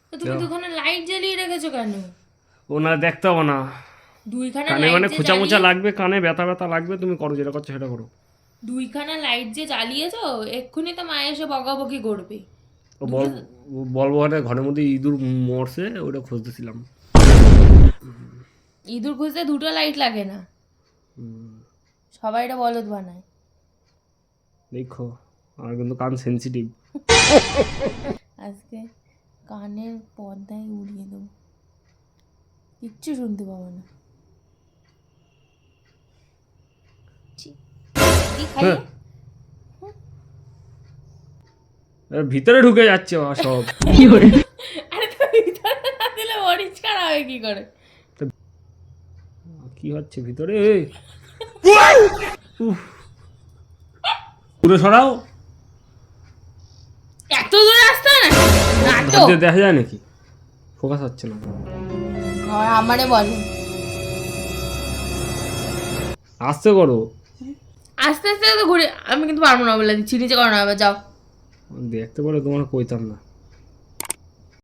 তো তুমি দুখানে লাইট জ্বালিয়ে রেখেছো কেন? ওনা দেখতে হবে না, দুইখানা কানে লাইট মানে যে খোঁচা মোচা জ্বালিয়ে লাগবে, কানে ব্যথা ব্যথা লাগবে, তুমি করো যেটা করছো সেটা করো। দুইখানা লাইট যে জ্বালিয়েছো, এক্ষুনি তো মা এসে বকাবকি করবে। ও দুটো বলবো একটা ঘরের মধ্যে ইঁদুর মরছে, ওটা খুঁজতেছিলাম। ইঁদুর খুঁজতে দুটো লাইট লাগে না, সবাই এটা বলদ বানায়। দেখো আমার কিন্তু কান সেন্সিটিভ। আজকে কানের পর্দায় উড়িয়ে দেবো, কিচ্ছু শুনতে পাবো না। ছি, দি খাইয়ে। ভিতরে ঢুকে যাচ্ছে সব। আরে তো ভিতরে না দিলে পরিষ্কার হবে কি করে? কি হচ্ছে ভিতরে? উফ, দূরে সরাও। এত দূরে আসতে না নাটক। ধার দিয়ে দেখা যায় নাকি? ফোকাস হচ্ছে না। আর আমারে বলে আস্তে করো। আস্তে আস্তে তো ঘুরে, আমি কিন্তু পারবো না বলে দিচ্ছি, নিচে করো না, এবার যাও। দেখতে পারো তোমার কইতাম না।